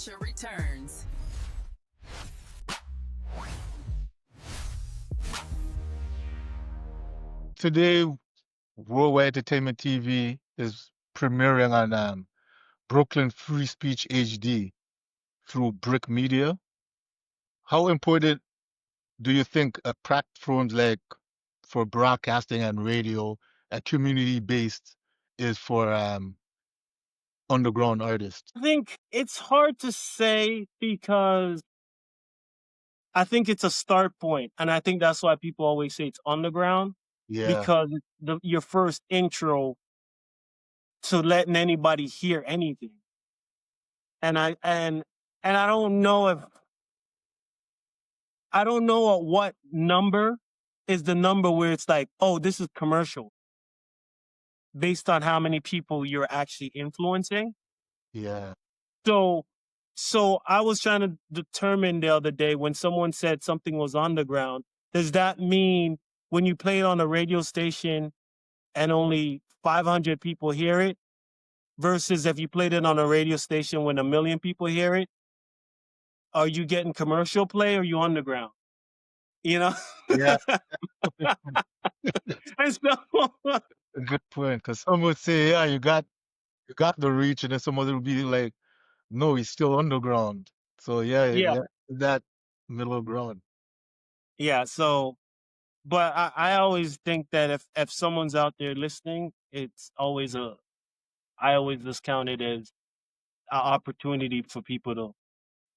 culture returns. Today, Worldwide Entertainment TV is premiering on Brooklyn Free Speech HD through Brick Media. How important do you think platforms like for broadcasting and radio and community-based is for underground artists? I think it's hard to say because I think it's a start point, and I think that's why people always say it's underground Yeah, because it's your first intro to letting anybody hear anything. And I don't know if I don't know at what number is the number where it's like, oh, this is commercial based on how many people you're actually influencing. yeah, So, so I was trying to determine the other day when someone said something was underground, does that mean when you play it on a radio station and only 500 people hear it versus if you played it on a radio station when 1 million people hear it? Are you getting commercial play or are you underground? You know? yeah. And so, A good point. Because some would say, yeah, you got the reach, and then someone would be like, no, he's still underground. So yeah, yeah, yeah, that middle ground. yeah. So, but I always think that if someone's out there listening, it's always I always just count it as an opportunity for people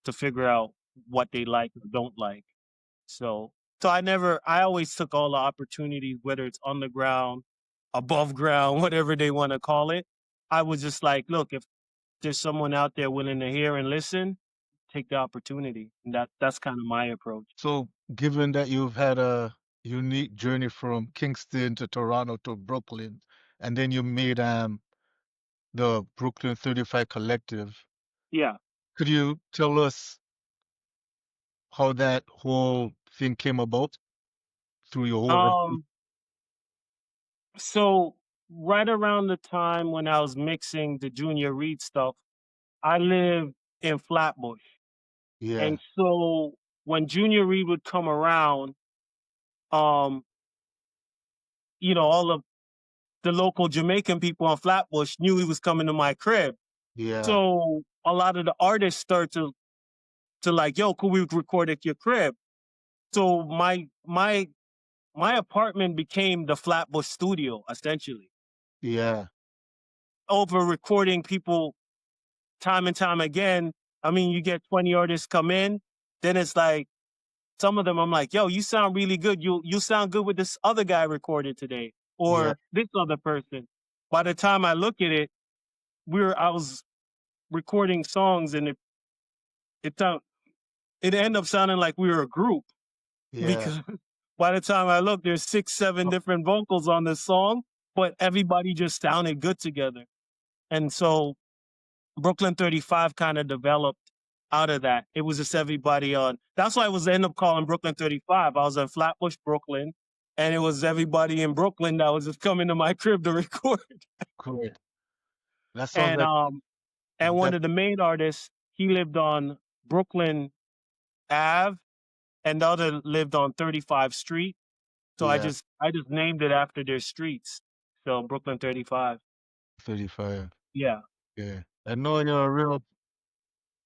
to figure out what they like or don't like. So I always took all the opportunities, whether it's underground, above ground, whatever they want to call it. I was just like, look, if there's someone out there willing to hear and listen, take the opportunity. And that's kind of my approach. So, given that you've had a unique journey from Kingston to Toronto to Brooklyn, and then you made the Brooklyn 35 Collective, Yeah. could you tell us how that whole thing came about through your whole? Um. So right around the time when I was mixing the Junior Reed stuff, I lived in Flatbush. Yeah, And so when Junior Reed would come around, um, all of the local Jamaican people on Flatbush knew he was coming to my crib. yeah, So a lot of the artists start to like, yo, could we record at your crib? So my apartment became the Flatbush studio, essentially. yeah, Over recording people time and time again. I mean, you get 20 artists come in, then it's like some of them I'm like, yo, you sound really good. You sound good with this other guy recorded today yeah, or this other person. By the time I look at it, I was recording songs and it sound it ended up sounding like we were a group yeah. because by the time I look, there's 6, 7 Oh, different vocals on this song, but everybody just sounded good together. And so Brooklyn 35 kind of developed out of that. It was just everybody on. That's why I was end up calling Brooklyn 35. I was in Flatbush, Brooklyn, and it was everybody in Brooklyn that was just coming to my crib to record. great. That sounds And like um and one that. of the main artists, he lived on Brooklyn Ave, and the other lived on 35th Street. So Yeah, I just named it after their streets. So Brooklyn 35. 35. Yeah. Yeah, I know you're a real.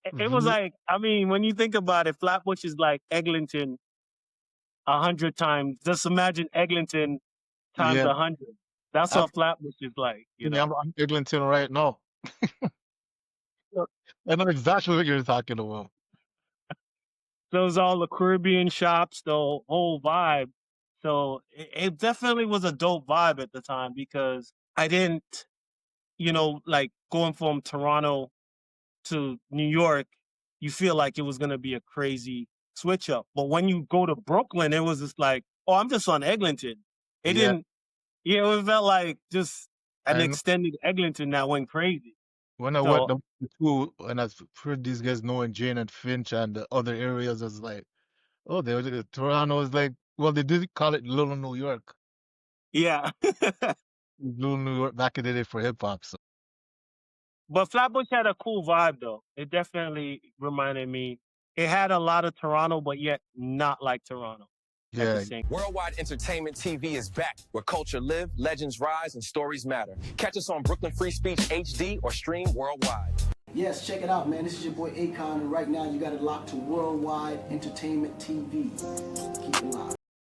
It was like, I mean, when you think about it, Flatbush is like Eglinton 100 times. Just imagine Eglinton times Yeah, 100. That's I'm, what Flatbush is like, you yeah, know. I'm Eglinton right now. I know exactly what you're talking about. Those all the Caribbean shops, the whole vibe. So it definitely was a dope vibe at the time because I didn't, like going from Toronto to New York, you feel like it was gonna be a crazy switch up. But when you go to Brooklyn, it was just like, oh, I'm just on Eglinton. It Yeah, didn't, it felt like just an and extended Eglinton that went crazy. when I went So down to school, and I've heard these guys knowing Jane and Finch and the other areas, I was like, oh, Toronto is like, well, they did call it Little New York. yeah. Little New York back in the day for hip hop. So But Flatbush had a cool vibe though. It definitely reminded me. It had a lot of Toronto, but yet not like Toronto at the Yeah, same. Worldwide Entertainment TV is back, where culture live, legends rise, and stories matter. Catch us on Brooklyn Free Speech HD or stream worldwide. Yes, check it out, man. This is your boy Akon, and right now you got it locked to Worldwide Entertainment TV. Keep it locked.